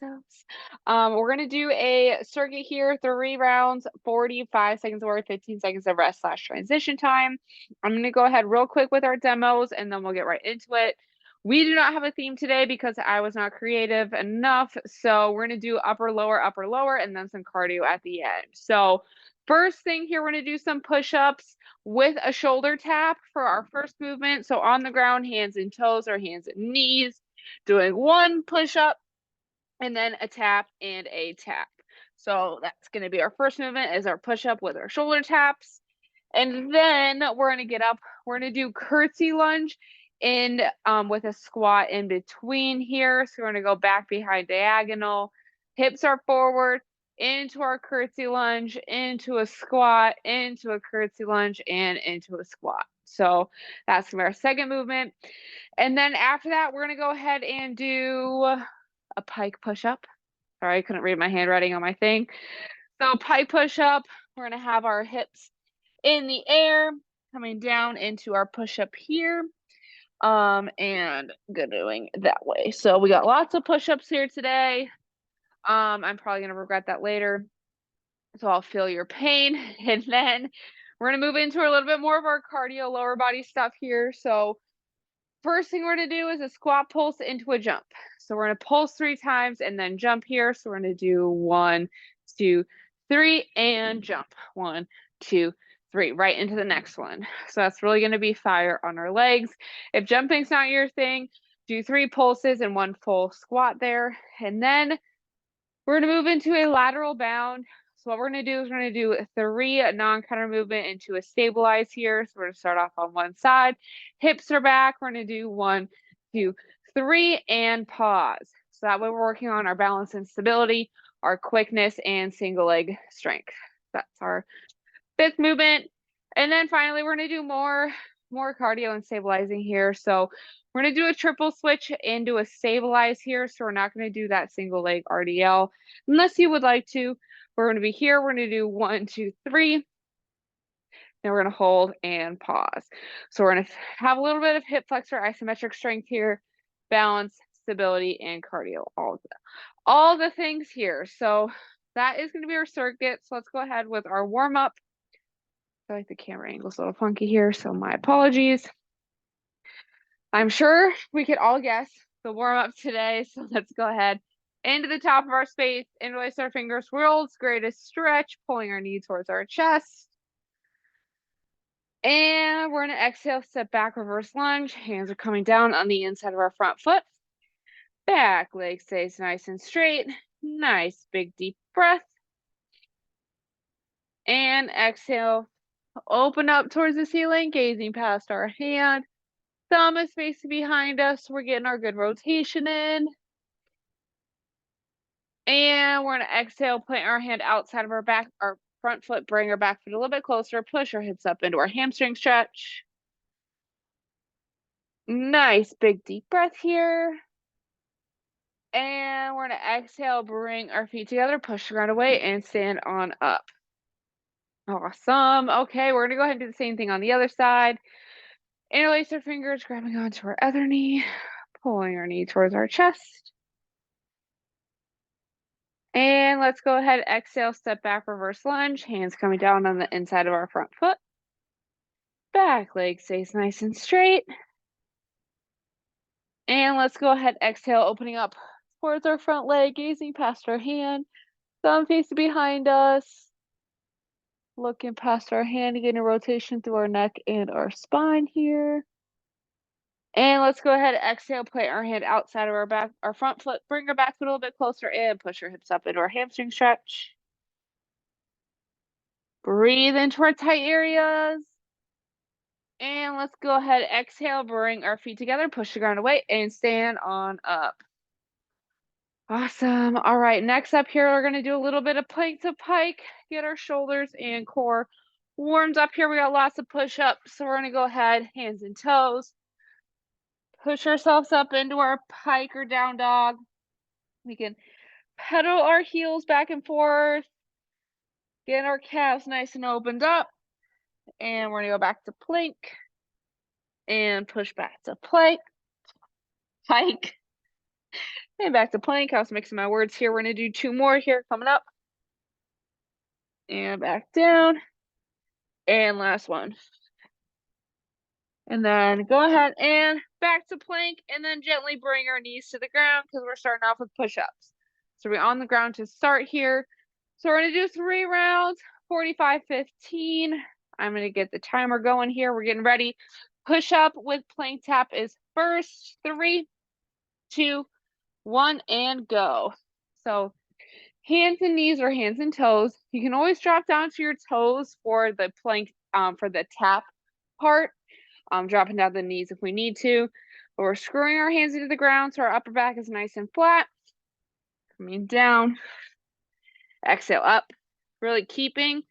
Exos. We're gonna do a circuit here, 3 rounds, 45 seconds of work, 15 seconds of rest / transition time. I'm gonna go ahead real quick with our demos and then we'll get right into it. We do not have a theme today because I was not creative enough. So we're gonna do upper, lower, and then some cardio at the end. So first thing here, we're gonna do some push-ups with a shoulder tap for our first movement. So on the ground, hands and toes or hands and knees, doing 1 push-up and then a tap and a tap. So that's going to be our first movement is our push-up with our shoulder taps. And then we're going to get up. We're going to do curtsy lunge in with a squat in between here. So we're going to go back behind diagonal. Hips are forward, into our curtsy lunge, into a squat, into a curtsy lunge, and into a squat. So that's going to be our second movement. And then after that, we're going to go ahead and do a pike push-up. Sorry, I couldn't read my handwriting on my thing. So pike push-up, we're going to have our hips in the air, coming down into our push-up here, and doing that way. So we got lots of push-ups here today. I'm probably going to regret that later. So I'll feel your pain. And then we're going to move into a little bit more of our cardio lower body stuff here. So first thing we're going to do is a squat pulse into a jump. So we're going to pulse 3 times and then jump here. So we're going to do 1, 2, 3 and jump. 1, 2, 3, right into the next one. So that's really going to be fire on our legs. If jumping's not your thing, do 3 pulses and 1 full squat there. And then we're going to move into a lateral bound. So what we're going to do is we're going to do 3 non-counter movement into a stabilize here. So we're going to start off on one side. Hips are back. We're going to do 1, 2, 3 and pause. So that way we're working on our balance and stability, our quickness and single leg strength. That's our 5th movement. And then finally, we're going to do more cardio and stabilizing here. So we're going to do a triple switch and do a stabilize here. So we're not going to do that single leg RDL unless you would like to. We're going to be here. We're going to do 1, 2, 3. Then we're going to hold and pause. So we're going to have a little bit of hip flexor isometric strength here, balance, stability, and cardio. All the things here. So that is going to be our circuit. So let's go ahead with our warm up. I feel like the camera angle's a little funky here, so my apologies. I'm sure we could all guess the warm up today. So let's go ahead into the top of our space, interlace our fingers, world's greatest stretch, pulling our knee towards our chest. And we're going to exhale, step back, reverse lunge. Hands are coming down on the inside of our front foot. Back leg stays nice and straight. Nice big deep breath. And exhale, open up towards the ceiling, gazing past our hand. Thumb is facing behind us. We're getting our good rotation in. And we're going to exhale, plant our hand outside of our back, our front foot, bring our back foot a little bit closer, push our hips up into our hamstring stretch. Nice big deep breath here. And we're going to exhale, bring our feet together, push the ground away, and stand on up. Awesome. Okay, we're going to go ahead and do the same thing on the other side. Interlace our fingers, grabbing onto our other knee, pulling our knee towards our chest. And let's go ahead, exhale, step back, reverse lunge, hands coming down on the inside of our front foot. Back leg stays nice and straight. And let's go ahead, exhale, opening up towards our front leg, gazing past our hand, thumb facing behind us. Looking past our hand, getting a rotation through our neck and our spine here. And let's go ahead, exhale, plant our hand outside of our back, our front foot, bring our back foot a little bit closer and push our hips up into our hamstring stretch. Breathe into our tight areas. And let's go ahead, exhale, bring our feet together, push the ground away, and stand on up. Awesome. All right, next up here, we're going to do a little bit of plank to pike, get our shoulders and core warmed up here. We got lots of push-ups, so we're going to go ahead, hands and toes. Push ourselves up into our pike or down dog. We can pedal our heels back and forth. Get our calves nice and opened up. And we're going to go back to plank. And push back to plank. Pike. And back to plank. I was mixing my words here. We're going to do 2 more here coming up. And back down. And last one. And then go ahead and back to plank, and then gently bring our knees to the ground because we're starting off with push-ups. So we're on the ground to start here. So we're going to do 3 rounds, 45, 15. I'm going to get the timer going here. We're getting ready. Push-up with plank tap is first. 3, 2, 1, and go. So hands and knees or hands and toes. You can always drop down to your toes for the plank, for the tap part. Dropping down the knees if we need to. But we're screwing our hands into the ground so our upper back is nice and flat. Coming down. Exhale up. Really keeping.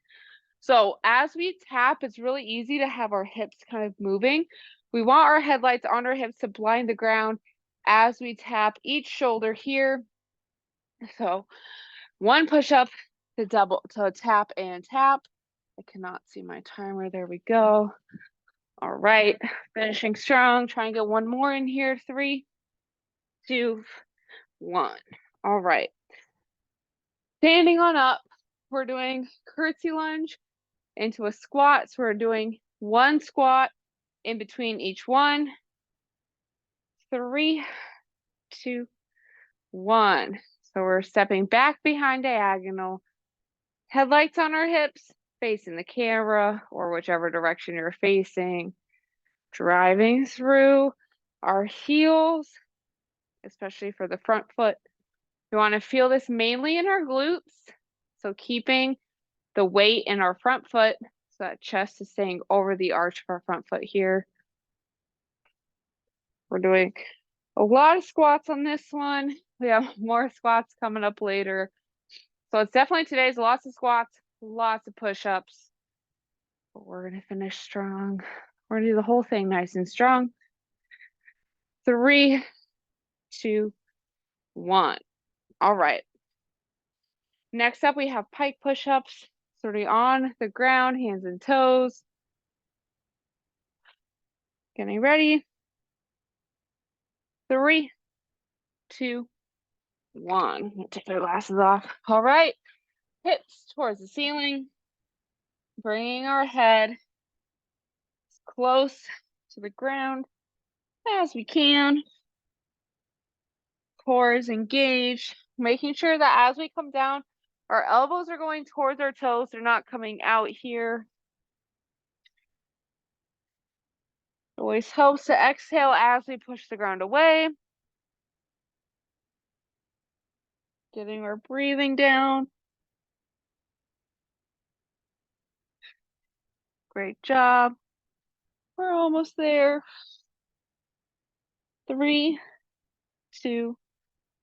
So as we tap, it's really easy to have our hips kind of moving. We want our headlights on our hips to blind the ground as we tap each shoulder here. So 1 push-up to double, to tap and tap. I cannot see my timer. There we go. All right, finishing strong. Try and get 1 more in here. 3, 2, 1. All right. Standing on up, we're doing curtsy lunge into a squat. So we're doing 1 squat in between each one. 3, 2, 1. So we're stepping back behind diagonal. Headlights on our hips, facing the camera or whichever direction you're facing. Driving through our heels, especially for the front foot. We want to feel this mainly in our glutes. So keeping the weight in our front foot, so that chest is staying over the arch of our front foot here. We're doing a lot of squats on this one. We have more squats coming up later. So it's definitely today's lots of squats, lots of push-ups. But we're going to finish strong. We're going to do the whole thing nice and strong. 3, 2, 1. All right. Next up, we have pike push-ups. Starting on the ground, hands and toes. Getting ready. 3, 2, 1. I'm gonna take my glasses off. All right. Hips towards the ceiling. Bringing our head as close to the ground as we can. Core is engaged. Making sure that as we come down, our elbows are going towards our toes. They're not coming out here. Always helps to exhale as we push the ground away. Getting our breathing down. Great job. We're almost there. 3, 2,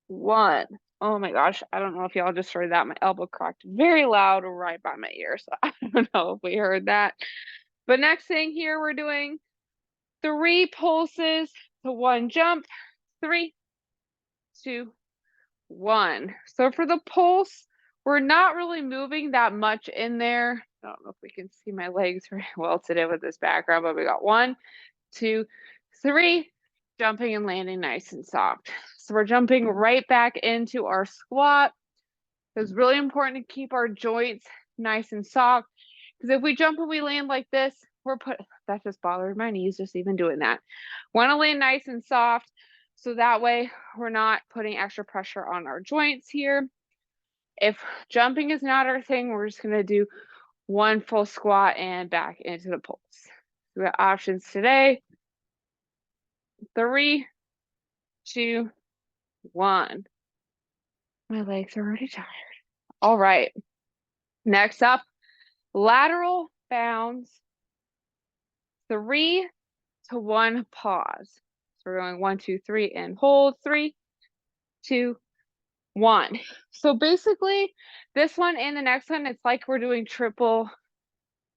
1. Oh my gosh. I don't know if y'all just heard that. My elbow cracked very loud right by my ear. So I don't know if we heard that. But next thing here, we're doing 3 pulses to 1 jump. 3, 2, 1. So for the pulse, we're not really moving that much in there. I don't know if we can see my legs very well today with this background, but we got 1, 2, 3, jumping and landing nice and soft. So we're jumping right back into our squat. It's really important to keep our joints nice and soft, because if we jump and we land like this, that just bothered my knees just even doing that. Want to land nice and soft, so that way we're not putting extra pressure on our joints here. If jumping is not our thing, we're just going to do 1 full squat and back into the pulse. We got options today. 3, 2, 1. My legs are already tired. All right. Next up, lateral bounds. 3 to 1 pause. So we're going 1, 2, 3 and hold. 3, 2, 1. So basically, this one and the next one, it's like we're doing triple.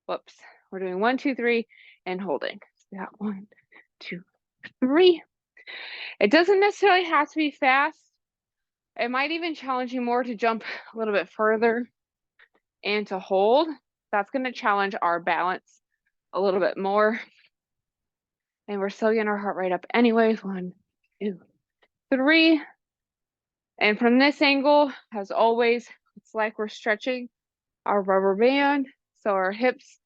Whoops. We're doing 1, 2, 3 and holding. So we got 1, 2, 3. It doesn't necessarily have to be fast. It might even challenge you more to jump a little bit further and to hold. That's going to challenge our balance a little bit more. And we're still getting our heart rate up anyways. 1, 2, 3. And from this angle, as always, it's like we're stretching our rubber band. So our hips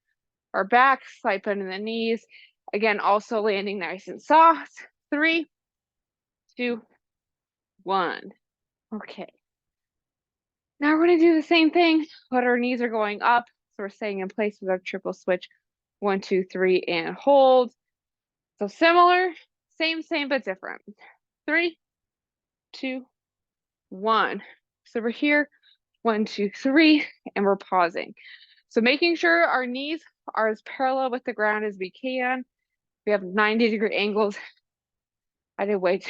are back, slight bend in the knees. Again, also landing nice and soft. 3, 2, 1. Okay. Now we're going to do the same thing, but our knees are going up. So we're staying in place with our triple switch. 1, 2, 3, and hold. So similar, same, but different. 3, 2, 1. So we're here. 1, 2, 3, and we're pausing. So making sure our knees are as parallel with the ground as we can. We have 90-degree angles. I did way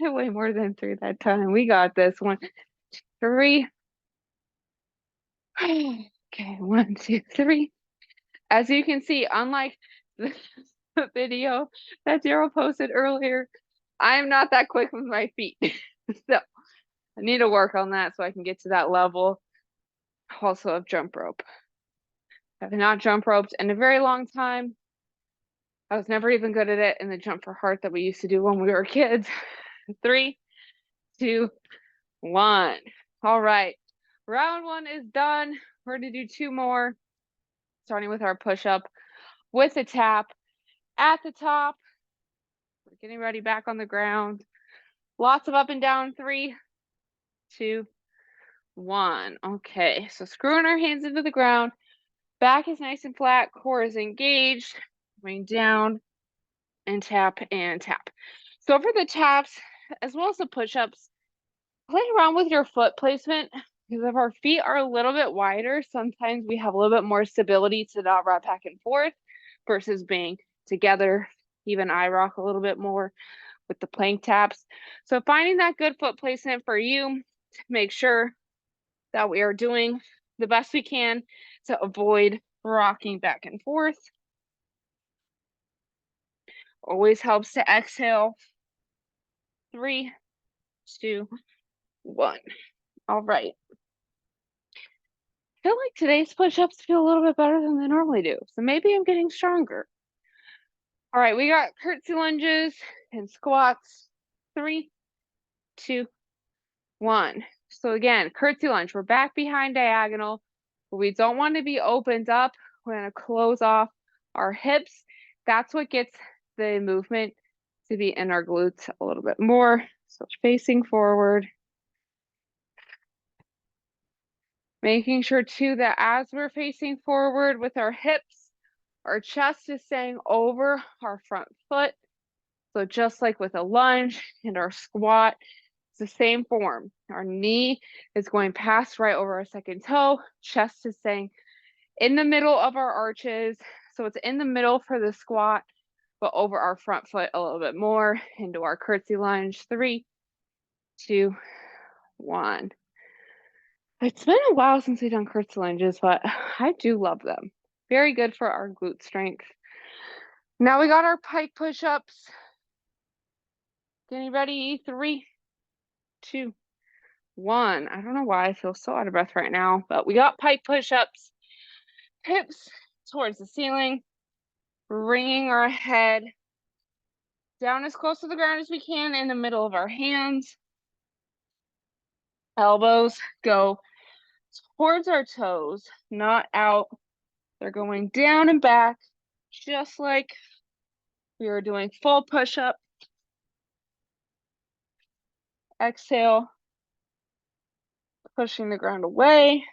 more than 3 that time. We got this. 1, 2, 3. Okay, 1, 2, 3. As you can see, unlike the video that Daryl posted earlier, I am not that quick with my feet. So I need to work on that so I can get to that level also of jump rope. I have not jump roped in a very long time. I was never even good at it in the jump for heart that we used to do when we were kids. 3, 2, 1. All right. Round 1 is done. We're going to do 2 more, starting with our push-up with a tap at the top. We're getting ready back on the ground. Lots of up and down. 3, 2, 1. Okay, so screwing our hands into the ground. Back is nice and flat. Core is engaged. Going down and tap and tap. So for the taps, as well as the push-ups, play around with your foot placement, because if our feet are a little bit wider, sometimes we have a little bit more stability to not rock back and forth versus being together. Even I rock a little bit more with the plank taps. So finding that good foot placement for you to make sure that we are doing the best we can to avoid rocking back and forth. Always helps to exhale. 3, 2, 1. All right. I feel like today's push-ups feel a little bit better than they normally do. So maybe I'm getting stronger. All right, we got curtsy lunges and squats. 3, 2, 1. So again, curtsy lunge. We're back behind diagonal, but we don't want to be opened up. We're going to close off our hips. That's what gets the movement to be in our glutes a little bit more. So facing forward. Making sure too that as we're facing forward with our hips, our chest is staying over our front foot. So just like with a lunge and our squat, it's the same form. Our knee is going past right over our second toe. Chest is staying in the middle of our arches. So it's in the middle for the squat, but over our front foot a little bit more into our curtsy lunge. 3, 2, 1. It's been a while since we've done curtsy lunges, but I do love them. Very good for our glute strength. Now we got our pike push-ups. Getting ready. 3, 2, 1. I don't know why I feel so out of breath right now, but we got pike push-ups. Hips towards the ceiling. Bringing our head down as close to the ground as we can in the middle of our hands. Elbows go towards our toes, not out. They're going down and back, just like we were doing full push-up. Exhale, pushing the ground away.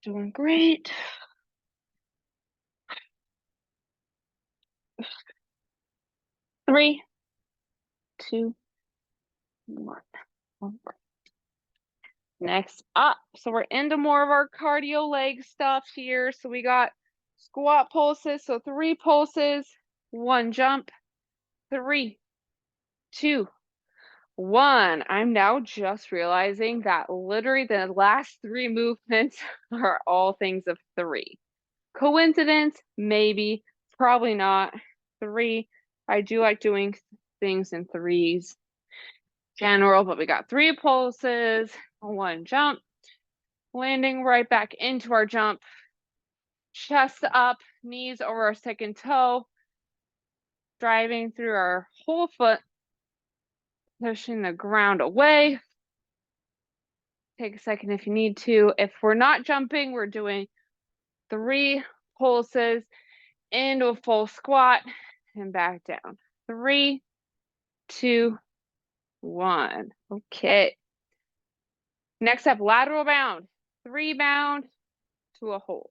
Doing great. 3, 2, 1. Next up, so we're into more of our cardio leg stuff here. So we got squat pulses. So 3 pulses, 1 jump. 3, 2, 1. I'm now just realizing that literally the last 3 movements are all things of 3. Coincidence? Maybe. Probably not. 3. I do like doing things in 3s. General, but we got 3 pulses, 1 jump. Landing right back into our jump. Chest up, knees over our second toe. Driving through our whole foot. pushing the ground away. Take a second if you need to. If we're not jumping, we're doing 3 pulses into a full squat and back down. 3, 2, 1. Okay. Next up, lateral bound. 3 bound to a hold.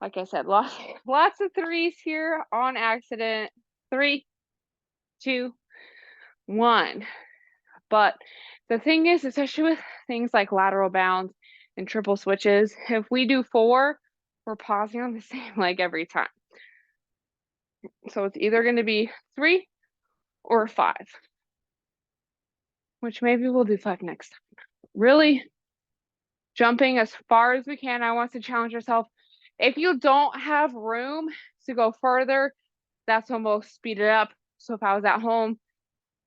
Like I said, lots of 3s here on accident. 3, 2, 1. But the thing is, especially with things like lateral bounds and triple switches, if we do 4, we're pausing on the same leg every time. So it's either going to be 3 or 5, which maybe we'll do 5 next time. Really jumping as far as we can. I want to challenge yourself. If you don't have room to go further, that's when we'll speed it up. So if I was at home,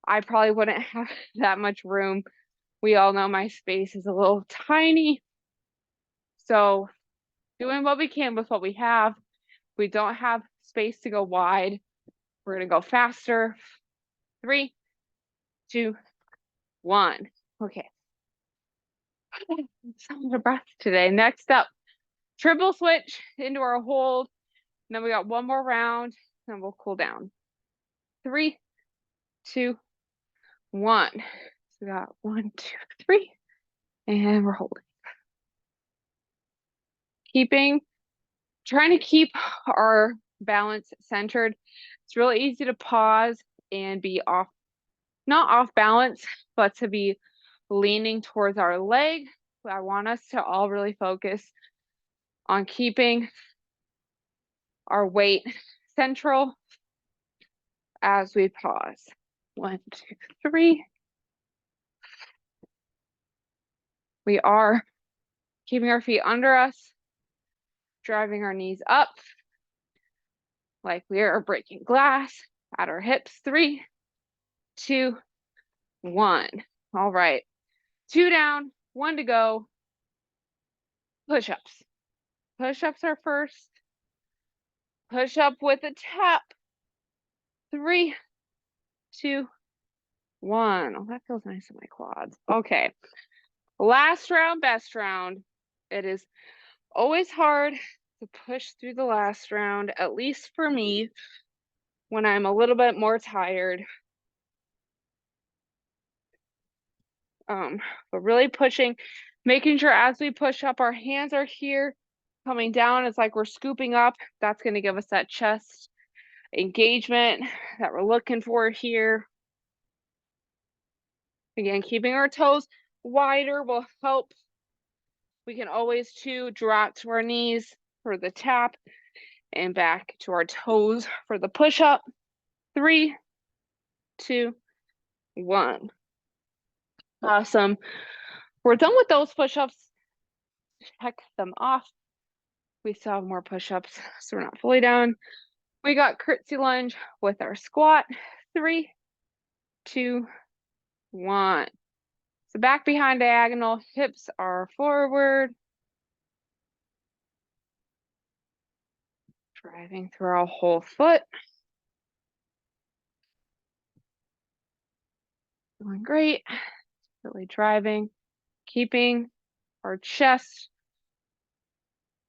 I probably wouldn't have that much room. We all know my space is a little tiny. So doing what we can with what we have. We don't have space to go wide. We're going to go faster. 3, 2, 1. Okay. I'm so out of breath today. Next up, triple switch into our hold. And then we got 1 more round, and we'll cool down. 3, 2, 1. So we got 1, 2, 3, and we're holding. Trying to keep our balance centered. It's really easy to pause and be off, not off balance, but to be leaning towards our leg. I want us to all really focus on keeping our weight central as we pause. 1, 2, 3. We are keeping our feet under us, driving our knees up like we are breaking glass at our hips. 3, 2, 1. All right. 2 down, 1 to go. Push-ups. Push-ups are first. Push up with a tap. 3, 2, 1. Oh, that feels nice in my quads. Okay. Last round, best round. It is always hard to push through the last round, at least for me, when I'm a little bit more tired. But really pushing, making sure as we push up, our hands are here, coming down. It's like we're scooping up. That's going to give us that chest engagement that we're looking for here. Again, keeping our toes wider will help. We can always too drop to our knees for the tap and back to our toes for the push-up. 3, 2, 1. Awesome. We're done with those push-ups. Check them off. We still have more push-ups, so we're not fully down. We got curtsy lunge with our squat. 3, 2, 1. So back behind diagonal, hips are forward. Driving through our whole foot. Doing great. Really driving, keeping our chest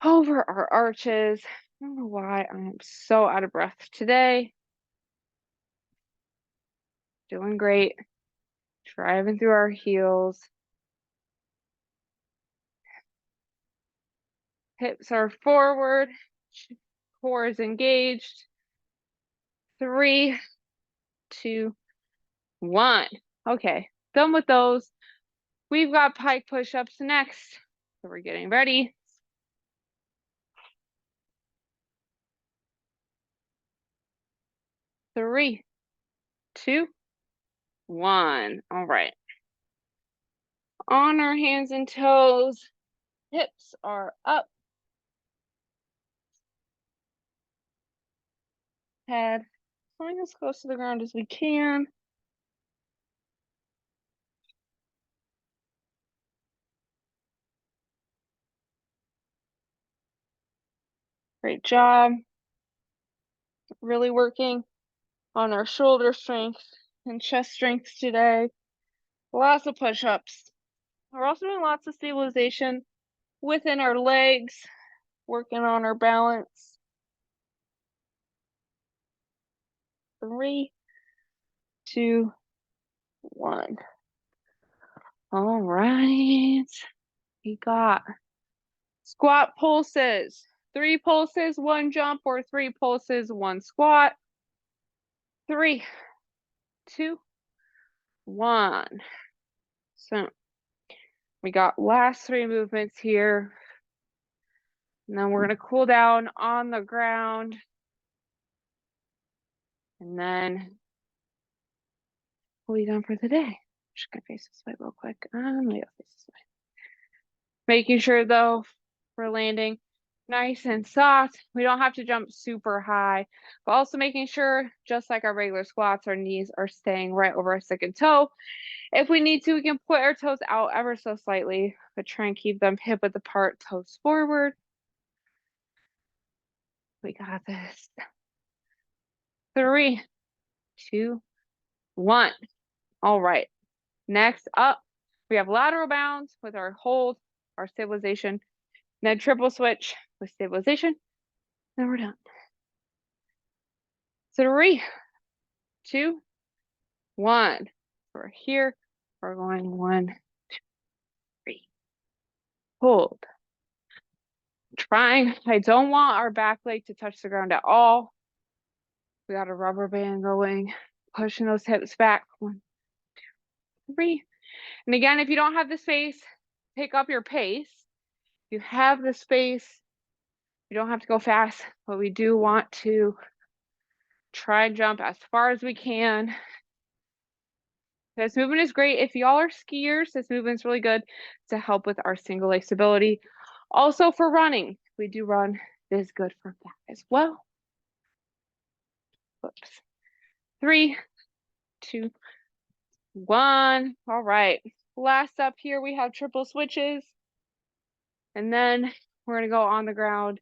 over our arches. I don't know why I am so out of breath today. Doing great. Driving through our heels. Hips are forward. Core is engaged. 3, 2, 1. Okay, done with those. We've got pike push-ups next. So we're getting ready. 3, 2, 1. All right. On our hands and toes. Hips are up. Head going as close to the ground as we can. Great job. Really working on our shoulder strength and chest strength today. Lots of push-ups. We're also doing lots of stabilization within our legs, working on our balance. 3, 2, 1. All right. We got squat pulses. 3 pulses, 1 jump, or 3 pulses, 1 squat. 3, 2, 1. So we got last 3 movements here. And then we're going to cool down on the ground. And then we'll be done for the day. Just going to face this way real quick. Maybe I'll face this way. Making sure, though, we're landing nice and soft. We don't have to jump super high, but also making sure, just like our regular squats, our knees are staying right over our second toe. If we need to, we can put our toes out ever so slightly, but try and keep them hip width apart, toes forward. We got this. 3, 2, 1. All right. Next up, we have lateral bounds with our hold, our stabilization, then triple switch with stabilization. Then we're done. 3, 2, 1. We're here. We're going 1, 2, 3. Hold. Trying. I don't want our back leg to touch the ground at all. We got a rubber band going, pushing those hips back. 1, 2, 3. And again, if you don't have the space, pick up your pace. If you have the space, you don't have to go fast, but we do want to try and jump as far as we can. This movement is great. If y'all are skiers, this movement's really good to help with our single leg stability. Also for running, we do run, this is good for that as well. Whoops. 3, 2, 1. All right. Last up here, we have triple switches. And then we're going to go on the ground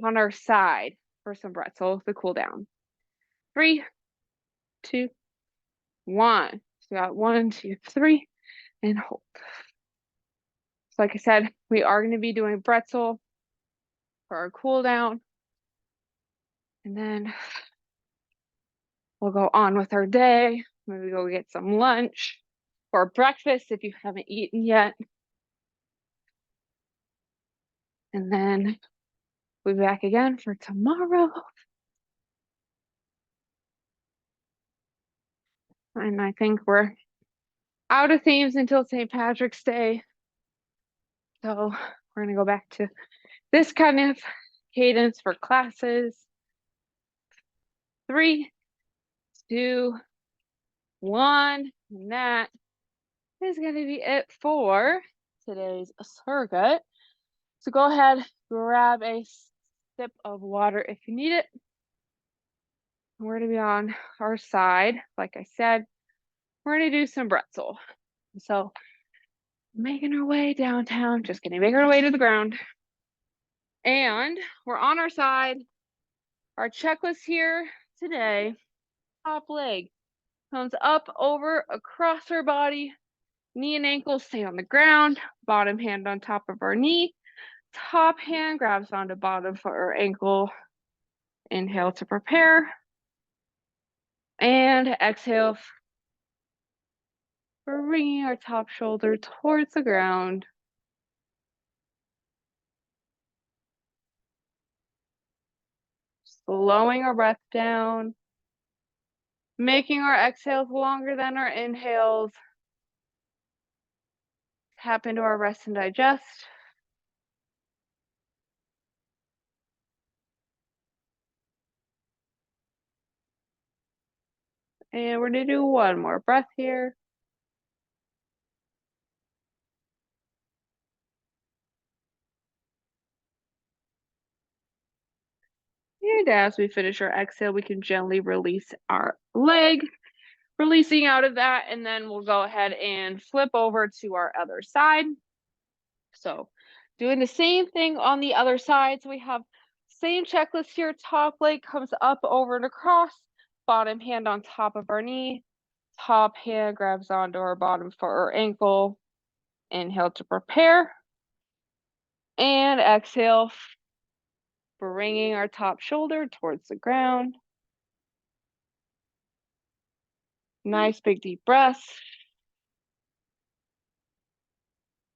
on our side for some breath. So the cool down. 3, 2, 1. So we got 1, 2, 3, and hold. So like I said, we are going to be doing bretzel for our cool down. And then we'll go on with our day. Maybe go get some lunch or breakfast if you haven't eaten yet. And then we'll be back again for tomorrow. And I think we're out of themes until St. Patrick's Day. So we're going to go back to this kind of cadence for classes. 3, 2, 1. And that is going to be it for today's circuit. So go ahead, grab a sip of water if you need it. We're going to be on our side. Like I said, we're going to do some bretzel. So making our way downtown, just kidding, making our way to the ground. And we're on our side. Our checklist here today, top leg comes up, over, across our body, knee and ankle stay on the ground, bottom hand on top of our knee, top hand grabs onto bottom foot or ankle, inhale to prepare, and exhale, bringing our top shoulder towards the ground. Slowing our breath down, making our exhales longer than our inhales. Tap into our rest and digest. And we're going to do one more breath here. And as we finish our exhale, we can gently release our leg, releasing out of that, and then we'll go ahead and flip over to our other side. So doing the same thing on the other side. So we have same checklist here. Top leg comes up, over, and across. Bottom hand on top of our knee. Top hand grabs onto our bottom foot or ankle. Inhale to prepare. And exhale, bringing our top shoulder towards the ground. Nice big deep breaths.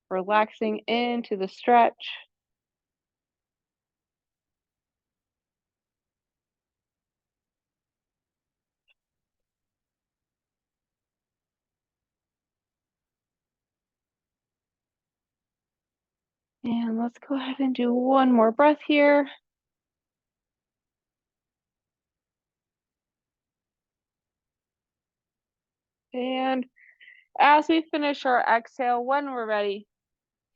Relaxing into the stretch. And let's go ahead and do one more breath here. And as we finish our exhale, when we're ready,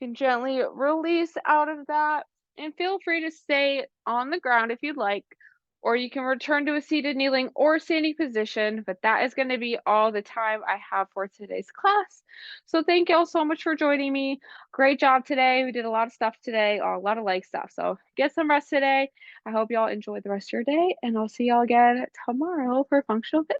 you can gently release out of that and feel free to stay on the ground if you'd like, or you can return to a seated, kneeling, or standing position, but that is going to be all the time I have for today's class. So thank you all so much for joining me. Great job today. We did a lot of stuff today, a lot of leg stuff. So get some rest today. I hope y'all enjoy the rest of your day, and I'll see y'all again tomorrow for functional fitness.